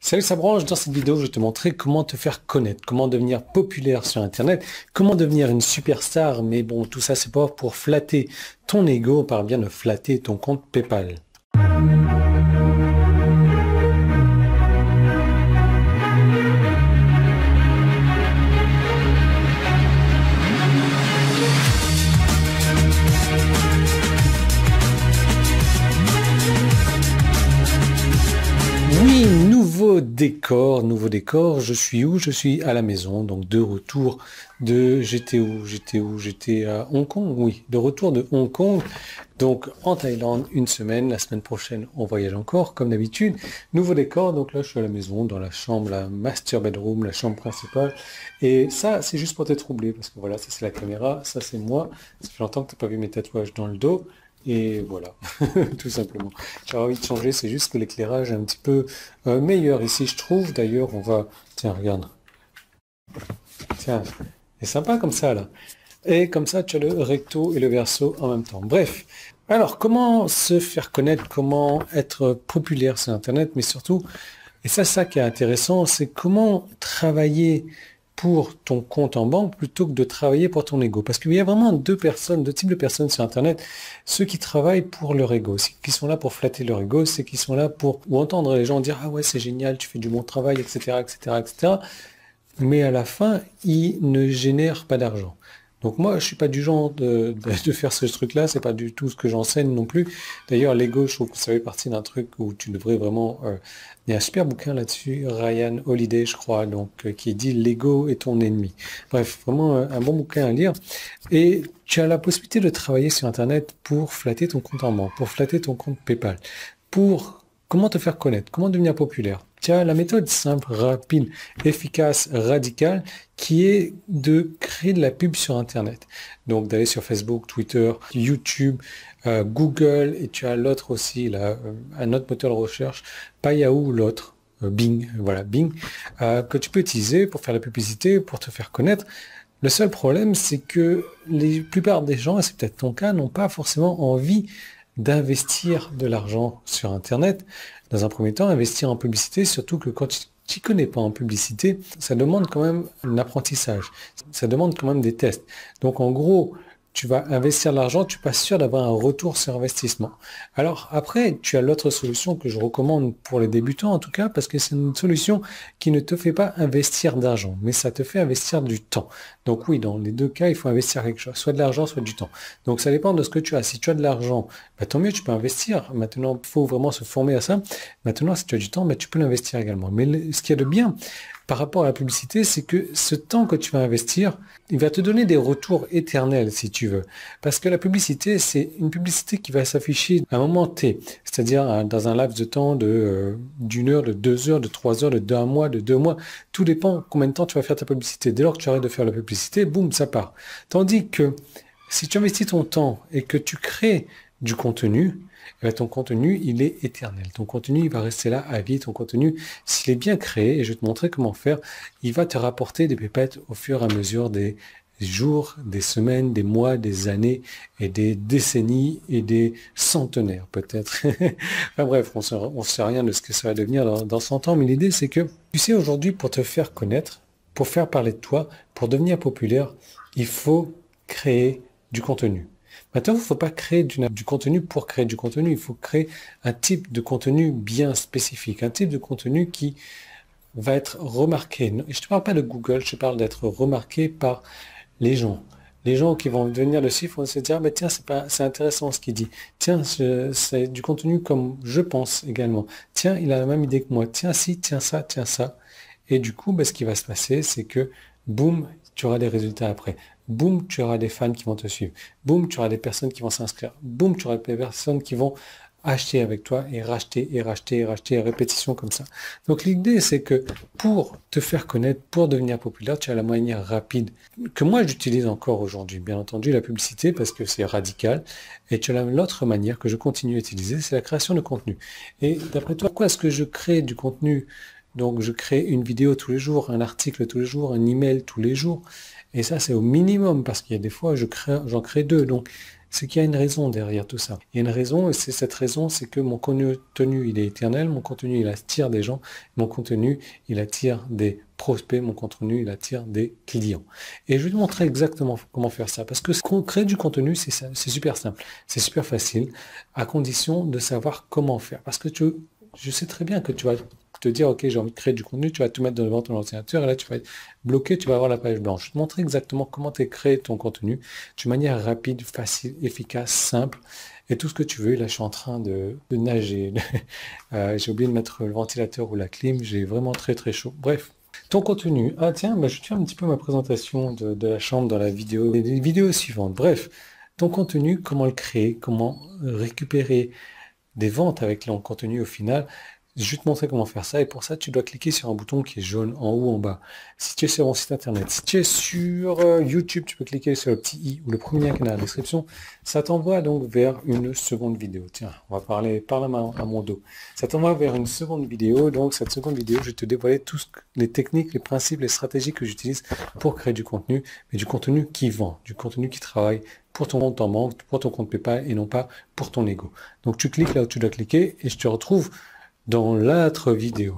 Salut, ça branche. Dans cette vidéo, je vais te montrer comment te faire connaître, comment devenir populaire sur Internet, comment devenir une superstar. Mais bon, tout ça, c'est pas pour flatter ton ego, on parle bien de flatter ton compte PayPal. Oui, nouveau décor, je suis où? Je suis à la maison, donc de retour de... J'étais à Hong Kong, oui, de retour de Hong Kong, donc en Thaïlande, une semaine, la semaine prochaine, on voyage encore, comme d'habitude. Nouveau décor, donc là, je suis à la maison, dans la chambre, la master bedroom, la chambre principale, et ça, c'est juste pour te troubler, parce que voilà, ça c'est la caméra, ça c'est moi, ça fait longtemps que tu n'as pas vu mes tatouages dans le dos, et voilà, tout simplement. J'ai envie de changer, c'est juste que l'éclairage est un petit peu meilleur ici, je trouve. D'ailleurs, on va... Tiens, regarde. Tiens, c'est sympa comme ça, là. Et comme ça, tu as le recto et le verso en même temps. Bref. Alors, comment se faire connaître, comment être populaire sur Internet, mais surtout, et ça qui est intéressant, c'est comment travailler pour ton compte en banque plutôt que de travailler pour ton ego. Parce qu'il y a vraiment deux types de personnes sur Internet. Ceux qui travaillent pour leur ego, ceux qui sont là pour flatter leur ego, ceux qui sont là pour ou entendre les gens dire « Ah ouais, c'est génial, tu fais du bon travail, etc., etc., etc. » Mais à la fin, ils ne génèrent pas d'argent. Donc moi, je suis pas du genre de faire ce truc-là, c'est pas du tout ce que j'enseigne non plus. D'ailleurs, l'ego, je trouve que ça fait partie d'un truc où tu devrais vraiment... il y a un super bouquin là-dessus, Ryan Holiday, je crois, donc qui dit «L'ego est ton ennemi». Bref, vraiment un bon bouquin à lire. Et tu as la possibilité de travailler sur Internet pour flatter ton compte en banque, pour flatter ton compte PayPal, pour comment te faire connaître, comment devenir populaire. Tiens, la méthode simple, rapide, efficace, radicale, qui est de créer de la pub sur Internet. Donc d'aller sur Facebook, Twitter, YouTube, Google, et tu as l'autre aussi, là, un autre moteur de recherche, pas Yahoo, l'autre, Bing, voilà, Bing, que tu peux utiliser pour faire la publicité, pour te faire connaître. Le seul problème, c'est que la plupart des gens, et c'est peut-être ton cas, n'ont pas forcément envie d'investir de l'argent sur Internet. Dans un premier temps, investir en publicité, surtout que quand tu t'y connais pas en publicité, ça demande quand même un apprentissage. Ça demande quand même des tests. Donc en gros, tu vas investir de l'argent, tu n'es pas sûr d'avoir un retour sur investissement. Alors après, tu as l'autre solution que je recommande pour les débutants en tout cas, parce que c'est une solution qui ne te fait pas investir d'argent, mais ça te fait investir du temps. Donc oui, dans les deux cas, il faut investir quelque chose, soit de l'argent, soit du temps. Donc ça dépend de ce que tu as. Si tu as de l'argent, bah, tant mieux, tu peux investir. Maintenant, il faut vraiment se former à ça. Maintenant, si tu as du temps, bah, tu peux l'investir également. Mais ce qu'il y a de bien par rapport à la publicité, c'est que ce temps que tu vas investir, il va te donner des retours éternels, si tu veux. Parce que la publicité, c'est une publicité qui va s'afficher à un moment T, c'est-à-dire dans un laps de temps d'une heure, de 2 heures, de 3 heures, d'un mois, de 2 mois. Tout dépend combien de temps tu vas faire ta publicité. Dès lors que tu arrêtes de faire la publicité, boum, ça part. Tandis que si tu investis ton temps et que tu crées du contenu, eh bien, ton contenu, il est éternel. Ton contenu, il va rester là à vie. Ton contenu, s'il est bien créé, et je vais te montrer comment faire, il va te rapporter des pépettes au fur et à mesure des jours, des semaines, des mois, des années et des décennies et des centenaires peut-être. Enfin bref, on sait rien de ce que ça va devenir dans 100 ans, mais l'idée c'est que, tu sais, aujourd'hui, pour te faire connaître, pour faire parler de toi, pour devenir populaire, il faut créer du contenu. Maintenant, il ne faut pas créer du contenu pour créer du contenu, il faut créer un type de contenu bien spécifique, un type de contenu qui va être remarqué. Je ne te parle pas de Google, je te parle d'être remarqué par les gens. Les gens qui vont venir dessus vont se dire, bah, tiens, c'est intéressant ce qu'il dit. Tiens, c'est du contenu comme je pense également. Tiens, il a la même idée que moi. Tiens, si, tiens ça, tiens ça. Et du coup, bah, ce qui va se passer, c'est que, boum, tu auras des résultats après. Boum, tu auras des fans qui vont te suivre. Boum, tu auras des personnes qui vont s'inscrire. Boum, tu auras des personnes qui vont acheter avec toi et racheter et racheter et racheter à répétition comme ça. Donc l'idée, c'est que pour te faire connaître, pour devenir populaire, tu as la manière rapide que moi j'utilise encore aujourd'hui. Bien entendu, la publicité parce que c'est radical. Et tu as l'autre manière que je continue à utiliser, c'est la création de contenu. Et d'après toi, pourquoi est-ce que je crée du contenu Donc je crée une vidéo tous les jours, un article tous les jours, un email tous les jours. Et ça, c'est au minimum, parce qu'il y a des fois, j'en crée 2. Donc, c'est qu'il y a une raison derrière tout ça. Il y a une raison, et c'est cette raison, c'est que mon contenu, il est éternel, mon contenu, il attire des gens, mon contenu, il attire des prospects, mon contenu, il attire des clients. Et je vais te montrer exactement comment faire ça, parce que créer du contenu, c'est super simple, c'est super facile, à condition de savoir comment faire. Parce que je sais très bien que tu vas te dire, ok, j'ai envie de créer du contenu, tu vas tout mettre devant ton ordinateur, et là, tu vas être bloqué, tu vas avoir la page blanche. Je vais te montrer exactement comment tu créé ton contenu d'une manière rapide, facile, efficace, simple, et tout ce que tu veux. Là, je suis en train de nager. J'ai oublié de mettre le ventilateur ou la clim, j'ai vraiment très très chaud. Bref. Ton contenu. Ah tiens, bah, je vais te faire un petit peu ma présentation de la chambre dans la vidéo, les vidéos suivantes. Bref, ton contenu, comment le créer, comment récupérer des ventes avec ton contenu au final. Je vais te montrer comment faire ça, et pour ça, tu dois cliquer sur un bouton qui est jaune en haut, en bas. Si tu es sur mon site internet, si tu es sur YouTube, tu peux cliquer sur le petit i ou le premier lien qui est dans la description. Ça t'envoie donc vers une seconde vidéo. Tiens, on va parler par la main à mon dos. Ça t'envoie vers une seconde vidéo. Donc, cette seconde vidéo, je vais te dévoiler toutes les techniques, les principes, les stratégies que j'utilise pour créer du contenu, mais du contenu qui vend, du contenu qui travaille pour ton compte en banque, pour ton compte PayPal et non pas pour ton ego. Donc, tu cliques là où tu dois cliquer et je te retrouve dans l'autre vidéo.